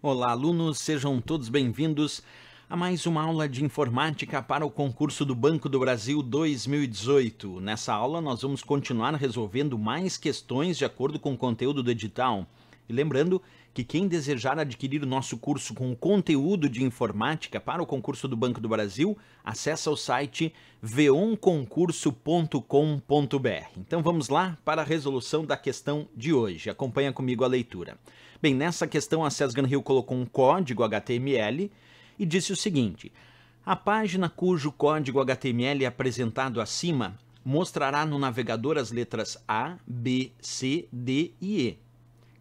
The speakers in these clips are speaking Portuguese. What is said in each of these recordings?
Olá, alunos, sejam todos bem-vindos a mais uma aula de informática para o concurso do Banco do Brasil 2018. Nessa aula, nós vamos continuar resolvendo mais questões de acordo com o conteúdo do edital. E lembrando que quem desejar adquirir o nosso curso com conteúdo de informática para o concurso do Banco do Brasil, acessa o site veonconcurso.com.br. Então vamos lá para a resolução da questão de hoje. Acompanha comigo a leitura. Bem, nessa questão a Sesgan Hill colocou um código HTML e disse o seguinte: a página cujo código HTML é apresentado acima mostrará no navegador as letras A, B, C, D e E,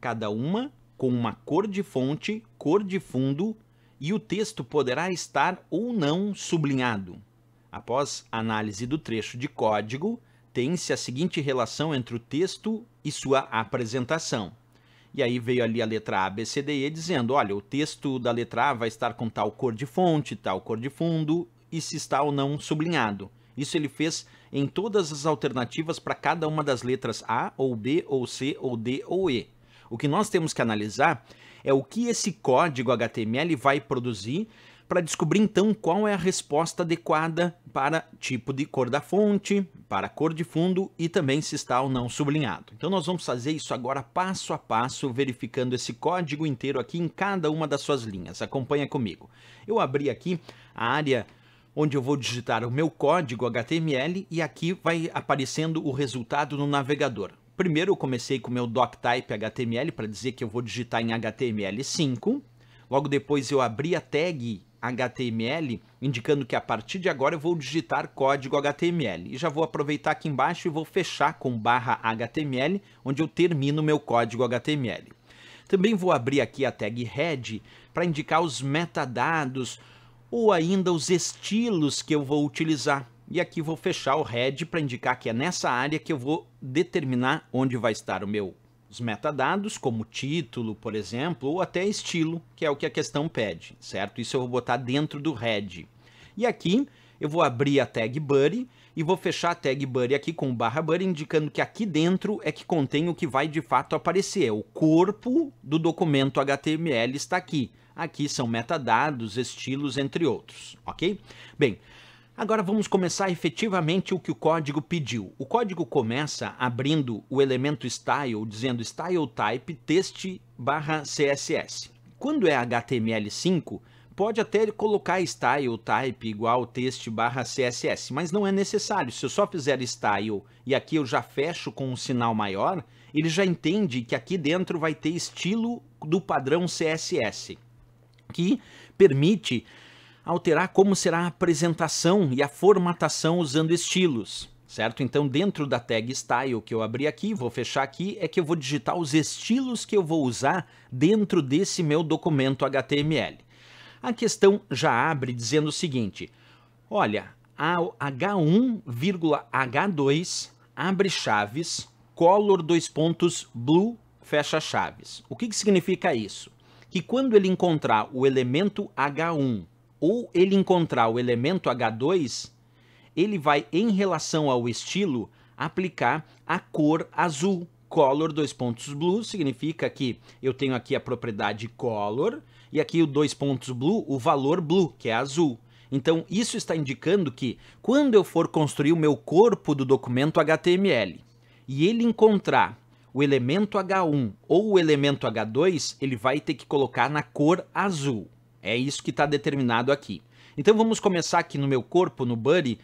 cada uma com uma cor de fonte, cor de fundo, e o texto poderá estar ou não sublinhado. Após análise do trecho de código, tem-se a seguinte relação entre o texto e sua apresentação. E aí veio ali a letra A, B, C, D, E dizendo, olha, o texto da letra A vai estar com tal cor de fonte, tal cor de fundo, e se está ou não sublinhado. Isso ele fez em todas as alternativas para cada uma das letras A, ou B, ou C, ou D, ou E. O que nós temos que analisar é o que esse código HTML vai produzir para descobrir então qual é a resposta adequada para tipo de cor da fonte, para cor de fundo e também se está ou não sublinhado. Então nós vamos fazer isso agora passo a passo, verificando esse código inteiro aqui em cada uma das suas linhas. Acompanha comigo. Eu abri aqui a área onde eu vou digitar o meu código HTML e aqui vai aparecendo o resultado no navegador. Primeiro eu comecei com o meu doctype HTML para dizer que eu vou digitar em HTML5. Logo depois eu abri a tag HTML, indicando que a partir de agora eu vou digitar código HTML. E já vou aproveitar aqui embaixo e vou fechar com /HTML, onde eu termino o meu código HTML. Também vou abrir aqui a tag head para indicar os metadados ou ainda os estilos que eu vou utilizar. E aqui vou fechar o head para indicar que é nessa área que eu vou determinar onde vai estar os metadados, como título, por exemplo, ou até estilo, que é o que a questão pede, certo? Isso eu vou botar dentro do head. E aqui eu vou abrir a tag body e vou fechar a tag body aqui com /body, indicando que aqui dentro é que contém o que vai de fato aparecer. O corpo do documento HTML está aqui. Aqui são metadados, estilos, entre outros, ok? Bem, agora vamos começar efetivamente o que o código pediu. O código começa abrindo o elemento style, dizendo style type test/css. Quando é HTML5, pode até colocar style type igual test/css, mas não é necessário. Se eu só fizer style e aqui eu já fecho com um sinal maior, ele já entende que aqui dentro vai ter estilo do padrão CSS, que permite alterar como será a apresentação e a formatação usando estilos, certo? Então, dentro da tag style que eu abri aqui, vou fechar aqui, é que eu vou digitar os estilos que eu vou usar dentro desse meu documento HTML. A questão já abre dizendo o seguinte, olha, a H1,H2 abre chaves, color blue fecha chaves. O que significa isso? Que quando ele encontrar o elemento H1 ou ele encontrar o elemento H2, ele vai, em relação ao estilo, aplicar a cor azul. Color blue significa que eu tenho aqui a propriedade color e aqui o blue, o valor blue, que é azul. Então, isso está indicando que quando eu for construir o meu corpo do documento HTML e ele encontrar o elemento H1 ou o elemento H2, ele vai ter que colocar na cor azul. É isso que está determinado aqui. Então vamos começar aqui no meu corpo, no body,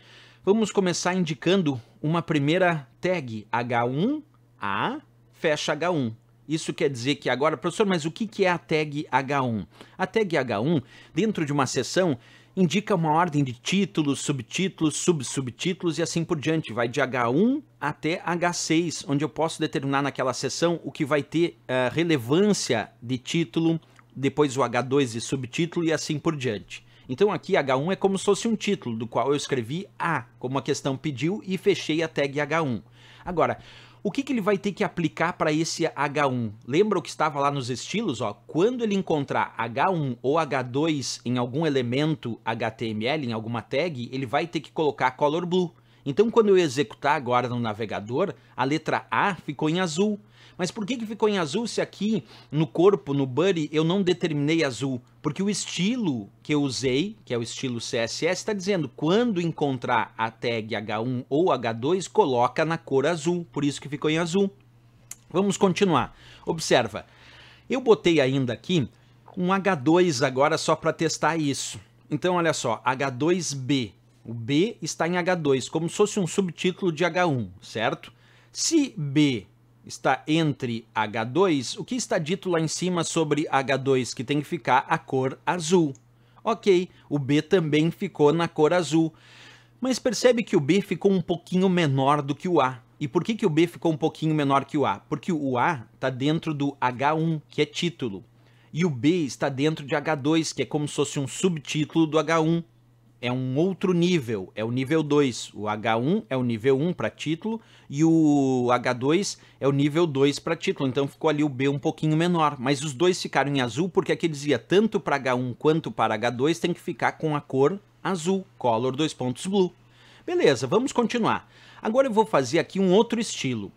vamos começar indicando uma primeira tag, H1A, fecha H1. Isso quer dizer que agora, professor, mas o que é a tag H1? A tag H1, dentro de uma seção, indica uma ordem de títulos, subtítulos, subsubtítulos e assim por diante. Vai de H1 até H6, onde eu posso determinar naquela seção o que vai ter relevância de título, depois o H2 de subtítulo e assim por diante. Então aqui H1 é como se fosse um título, do qual eu escrevi A, como a questão pediu, e fechei a tag H1. Agora, o que ele vai ter que aplicar para esse H1? Lembra o que estava lá nos estilos? Ó, quando ele encontrar H1 ou H2 em algum elemento HTML, em alguma tag, ele vai ter que colocar color blue. Então, quando eu executar agora no navegador, a letra A ficou em azul. Mas por que ficou em azul se aqui no corpo, no body, eu não determinei azul? Porque o estilo que eu usei, que é o estilo CSS, está dizendo quando encontrar a tag H1 ou H2, coloca na cor azul. Por isso que ficou em azul. Vamos continuar. Observa, eu botei ainda aqui um H2 agora só para testar isso. Então, olha só, H2B. O B está em H2, como se fosse um subtítulo de H1, certo? Se B está entre H2, o que está dito lá em cima sobre H2? Que tem que ficar a cor azul. Ok, o B também ficou na cor azul. Mas percebe que o B ficou um pouquinho menor do que o A. E por que o B ficou um pouquinho menor que o A? Porque o A está dentro do H1, que é título. E o B está dentro de H2, que é como se fosse um subtítulo do H1. É um outro nível, é o nível 2. O H1 é o nível 1 para título e o H2 é o nível 2 para título. Então ficou ali o B um pouquinho menor. Mas os dois ficaram em azul porque aqui dizia tanto para H1 quanto para H2 tem que ficar com a cor azul, color blue. Beleza, vamos continuar. Agora eu vou fazer aqui um outro estilo.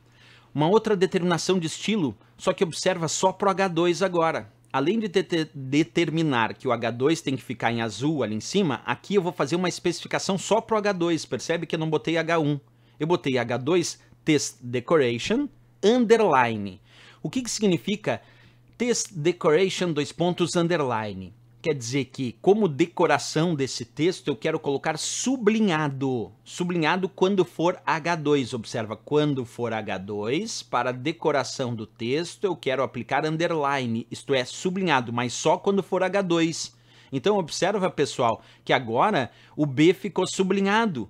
Uma outra determinação de estilo, só que observa só para o H2 agora. Além de determinar que o H2 tem que ficar em azul ali em cima, aqui eu vou fazer uma especificação só para o H2. Percebe que eu não botei H1. Eu botei H2 Test Decoration underline. O que significa Test Decoration underline? Quer dizer que, como decoração desse texto, eu quero colocar sublinhado. Sublinhado quando for H2. Observa, quando for H2, para decoração do texto, eu quero aplicar underline, isto é, sublinhado, mas só quando for H2. Então, observa, pessoal, que agora o B ficou sublinhado.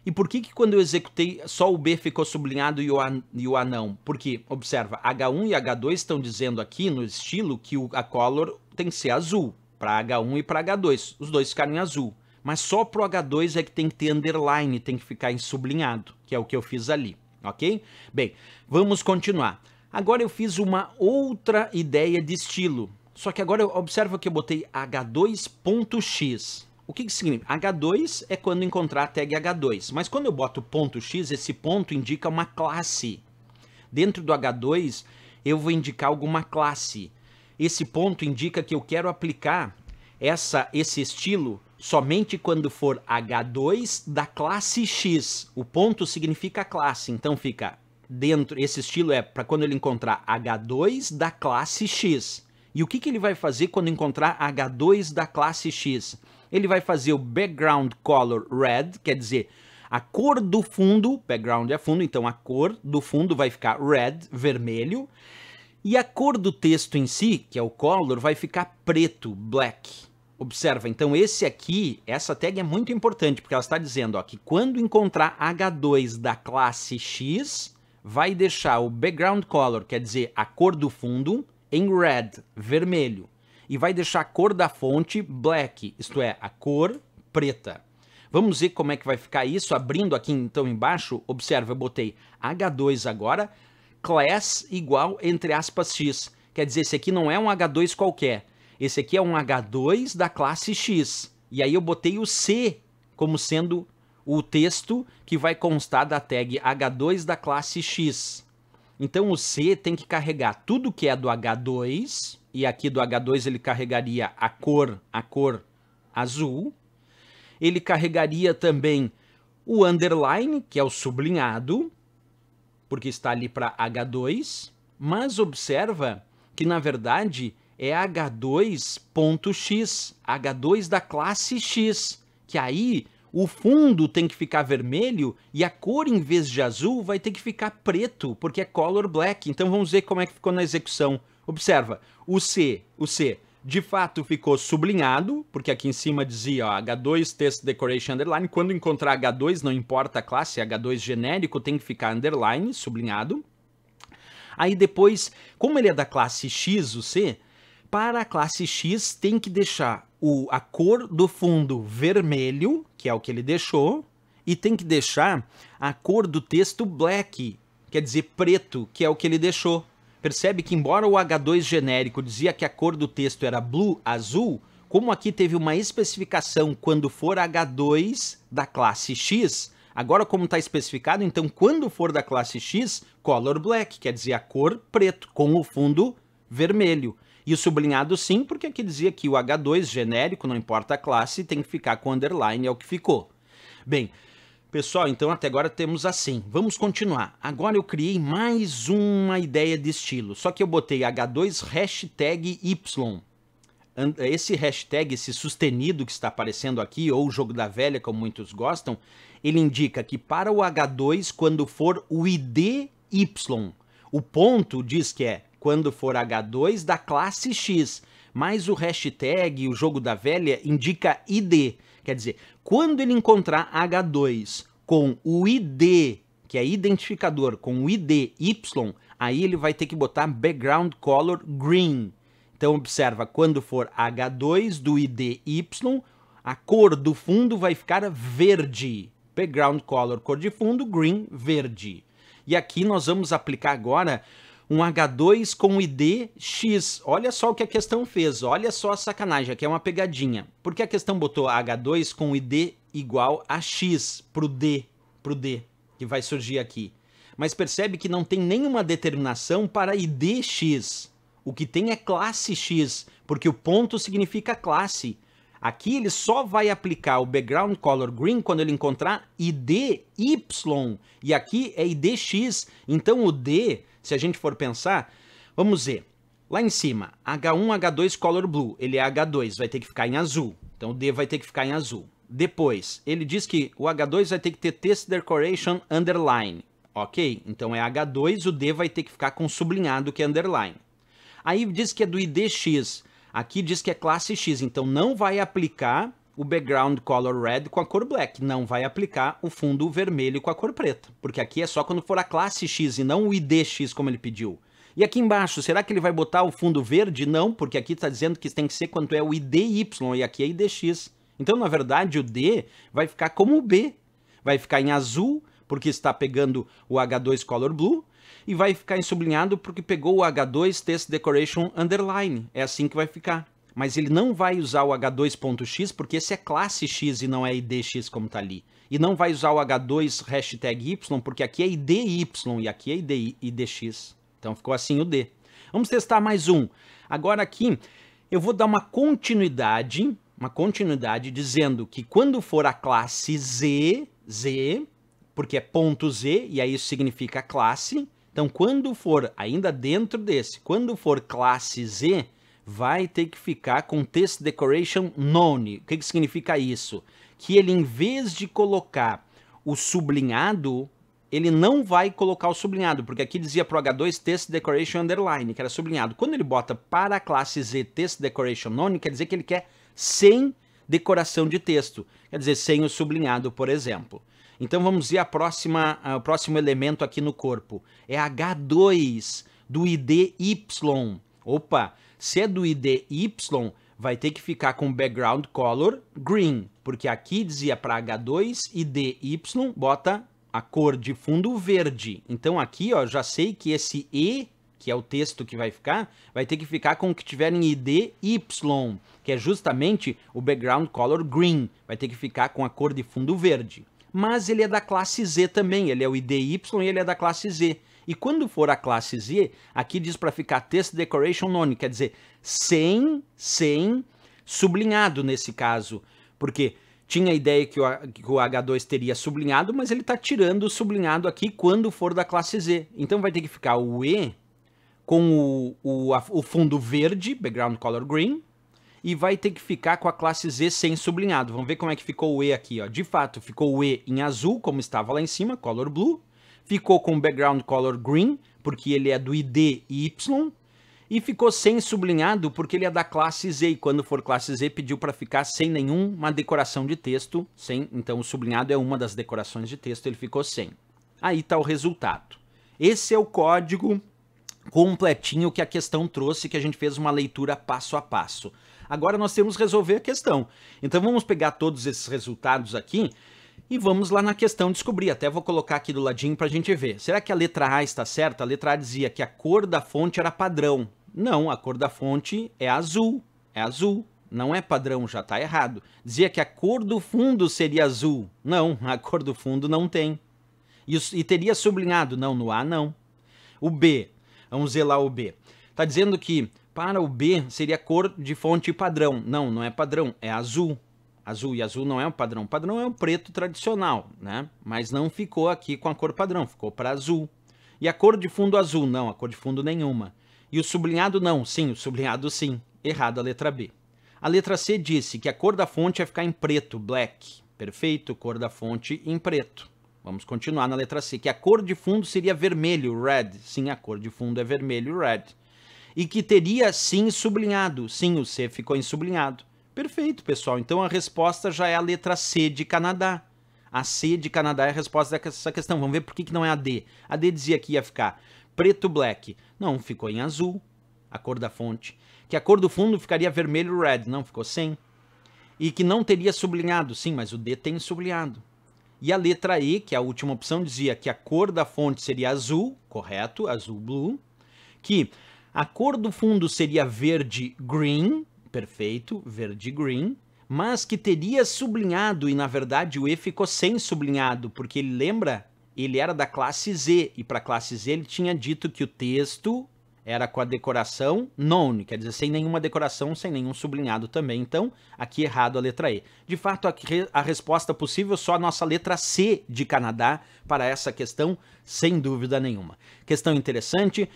E por que quando eu executei só o B ficou sublinhado e o A não? Porque, observa, H1 e H2 estão dizendo aqui no estilo que a color tem que ser azul. Para H1 e para H2, os dois ficaram em azul. Mas só para o H2 é que tem que ter underline, tem que ficar em sublinhado, que é o que eu fiz ali, ok? Bem, vamos continuar. Agora eu fiz uma outra ideia de estilo, só que agora observa que eu botei H2.x. O que significa? H2 é quando encontrar a tag H2, mas quando eu boto ponto .x, esse ponto indica uma classe. Dentro do H2, eu vou indicar alguma classe. Esse ponto indica que eu quero aplicar esse estilo somente quando for H2 da classe X. O ponto significa classe, então fica dentro, esse estilo é para quando ele encontrar H2 da classe X. E o que ele vai fazer quando encontrar H2 da classe X? Ele vai fazer o background color red, quer dizer, a cor do fundo, background é fundo, então a cor do fundo vai ficar red, vermelho. E a cor do texto em si, que é o color, vai ficar preto, black. Observa, então esse aqui, essa tag é muito importante, porque ela está dizendo ó, que quando encontrar H2 da classe X, vai deixar o background color, quer dizer, a cor do fundo, em red, vermelho. E vai deixar a cor da fonte black, isto é, a cor preta. Vamos ver como é que vai ficar isso, abrindo aqui então embaixo, observa, eu botei H2 agora, class igual, entre aspas, X. Quer dizer, esse aqui não é um H2 qualquer. Esse aqui é um H2 da classe X. E aí eu botei o C como sendo o texto que vai constar da tag H2 da classe X. Então o C tem que carregar tudo que é do H2. E aqui do H2 ele carregaria a cor azul. Ele carregaria também o underline, que é o sublinhado, porque está ali para H2, mas observa que, na verdade, é H2.x, H2 da classe X, que aí o fundo tem que ficar vermelho e a cor, em vez de azul, vai ter que ficar preto, porque é color black. Então vamos ver como é que ficou na execução. Observa, o C, de fato ficou sublinhado, porque aqui em cima dizia ó, H2 Test Decoration Underline. Quando encontrar H2, não importa a classe, H2 genérico, tem que ficar underline, sublinhado. Aí depois, como ele é da classe X, o C, para a classe X tem que deixar a cor do fundo vermelho, que é o que ele deixou, e tem que deixar a cor do texto black, quer dizer preto, que é o que ele deixou. Percebe que embora o H2 genérico dizia que a cor do texto era blue, azul, como aqui teve uma especificação quando for H2 da classe X, Agora, como está especificado, então quando for da classe X, color black, quer dizer a cor preto, com o fundo vermelho. E o sublinhado sim, porque aqui dizia que o H2 genérico, não importa a classe, tem que ficar com underline, é o que ficou. Bem, pessoal, então até agora temos assim. Vamos continuar. Agora eu criei mais uma ideia de estilo, só que eu botei H2 hashtag Y. Esse hashtag, esse sustenido que está aparecendo aqui, ou o jogo da velha, como muitos gostam, ele indica que para o H2, quando for o ID Y, o ponto diz que é quando for H2 da classe X, mas o hashtag, o jogo da velha, indica ID. Quer dizer, quando ele encontrar H2 com o ID, que é identificador, com o ID Y, aí ele vai ter que botar background color green. Então observa, quando for H2 do ID Y, a cor do fundo vai ficar verde. Background color, cor de fundo, green, verde. E aqui nós vamos aplicar agora um H2 com ID X. Olha só o que a questão fez, olha só a sacanagem, aqui é uma pegadinha. Porque a questão botou H2 com ID igual a X pro D, que vai surgir aqui. Mas percebe que não tem nenhuma determinação para ID X. O que tem é classe X, porque o ponto significa classe. Aqui ele só vai aplicar o background color green quando ele encontrar ID Y. E aqui é ID X. Então o D, se a gente for pensar, vamos ver. Lá em cima, H1, H2 color blue. Ele é H2, vai ter que ficar em azul. Então o D vai ter que ficar em azul. Depois, ele diz que o H2 vai ter que ter text decoration underline. Ok? Então é H2, o D vai ter que ficar com sublinhado que é underline. Aí diz que é do ID X, aqui diz que é classe X, então não vai aplicar o background color red com a cor black, não vai aplicar o fundo vermelho com a cor preta, porque aqui é só quando for a classe X e não o ID X como ele pediu. E aqui embaixo, será que ele vai botar o fundo verde? Não, porque aqui está dizendo que tem que ser quando é o ID Y e aqui é ID X. Então, na verdade, o D vai ficar como o B, vai ficar em azul, porque está pegando o H2 color blue, e vai ficar em sublinhado porque pegou o H2 Text Decoration Underline. É assim que vai ficar. Mas ele não vai usar o H2.x porque esse é classe X e não é IDX como está ali. E não vai usar o H2 hashtag Y porque aqui é IDY e aqui é IDX. Então ficou assim o D. Vamos testar mais um. Agora aqui eu vou dar uma continuidade dizendo que quando for a classe Z, porque é ponto Z, e aí isso significa classe. Então, quando for, ainda dentro desse, quando for classe Z, vai ter que ficar com text decoration none. O que significa isso? Que ele, em vez de colocar o sublinhado, ele não vai colocar o sublinhado, porque aqui dizia para o H2 text decoration underline, que era sublinhado. Quando ele bota para a classe Z text decoration none, quer dizer que ele quer sem decoração de texto. Quer dizer, sem o sublinhado, por exemplo. Então vamos ver o próximo elemento aqui no corpo. É H2 do ID Y. Opa, se é do ID Y, vai ter que ficar com background color green, porque aqui dizia para H2 ID Y, bota a cor de fundo verde. Então aqui, ó, já sei que esse E, que é o texto que vai ter que ficar com o que tiver em ID Y, que é justamente o background color green. Vai ter que ficar com a cor de fundo verde. Mas ele é da classe Z também, ele é o IDY e ele é da classe Z. E quando for a classe Z, aqui diz para ficar text decoration none, quer dizer, sem sublinhado nesse caso, porque tinha a ideia que o H2 teria sublinhado, mas ele está tirando o sublinhado aqui quando for da classe Z. Então vai ter que ficar o E com o fundo verde, background color green, e vai ter que ficar com a classe Z sem sublinhado. Vamos ver como é que ficou o E aqui, ó. De fato, ficou o E em azul, como estava lá em cima, color blue. Ficou com background color green, porque ele é do ID Y. E ficou sem sublinhado, porque ele é da classe Z. E quando for classe Z, pediu para ficar sem nenhuma decoração de texto. Então, o sublinhado é uma das decorações de texto, ele ficou sem. Aí está o resultado. Esse é o código completinho que a questão trouxe, que a gente fez uma leitura passo a passo. Agora nós temos que resolver a questão. Então vamos pegar todos esses resultados aqui e vamos lá na questão descobrir. Até vou colocar aqui do ladinho para a gente ver. Será que a letra A está certa? A letra A dizia que a cor da fonte era padrão. Não, a cor da fonte é azul. É azul, não é padrão, já está errado. Dizia que a cor do fundo seria azul. Não, a cor do fundo não tem. E teria sublinhado. Não, no A não. O B, vamos ver lá o B. Está dizendo que para o B seria cor de fonte padrão. Não, não é padrão, é azul. Azul, e azul não é um padrão. O padrão é o preto tradicional, né? Mas não ficou aqui com a cor padrão, ficou para azul. E a cor de fundo azul? Não, a cor de fundo nenhuma. E o sublinhado não? Sim, o sublinhado sim. Errado a letra B. A letra C disse que a cor da fonte ia ficar em preto, black. Perfeito, cor da fonte em preto. Vamos continuar na letra C, que a cor de fundo seria vermelho, red. Sim, a cor de fundo é vermelho, red. E que teria sim sublinhado. Sim, o C ficou em sublinhado. Perfeito, pessoal. Então a resposta já é a letra C de Canadá. A C de Canadá é a resposta dessa questão. Vamos ver por que não é a D. A D dizia que ia ficar preto, black. Não, ficou em azul, a cor da fonte. Que a cor do fundo ficaria vermelho, red. Não, ficou sem. E que não teria sublinhado. Sim, mas o D tem sublinhado. E a letra E, que é a última opção, dizia que a cor da fonte seria azul, correto, azul, blue. Que a cor do fundo seria verde, green, perfeito, verde, green. Mas que teria sublinhado, e na verdade o E ficou sem sublinhado, porque ele lembra, ele era da classe Z, e para a classe Z ele tinha dito que o texto era com a decoração known, quer dizer, sem nenhuma decoração, sem nenhum sublinhado também. Então, aqui errado a letra E. De fato, a resposta possível só a nossa letra C de Canadá para essa questão, sem dúvida nenhuma. Questão interessante,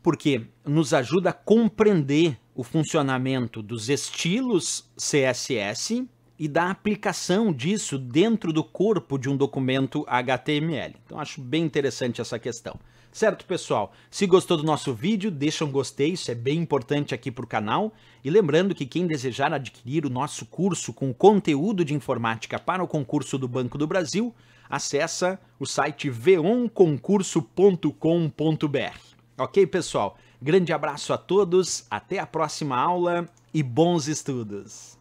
porque nos ajuda a compreender o funcionamento dos estilos CSS e da aplicação disso dentro do corpo de um documento HTML. Então, acho bem interessante essa questão. Certo, pessoal? Se gostou do nosso vídeo, deixa um gostei, isso é bem importante aqui para o canal. E lembrando que quem desejar adquirir o nosso curso com conteúdo de informática para o concurso do Banco do Brasil, acessa o site veonconcurso.com.br. Ok, pessoal? Grande abraço a todos, até a próxima aula e bons estudos!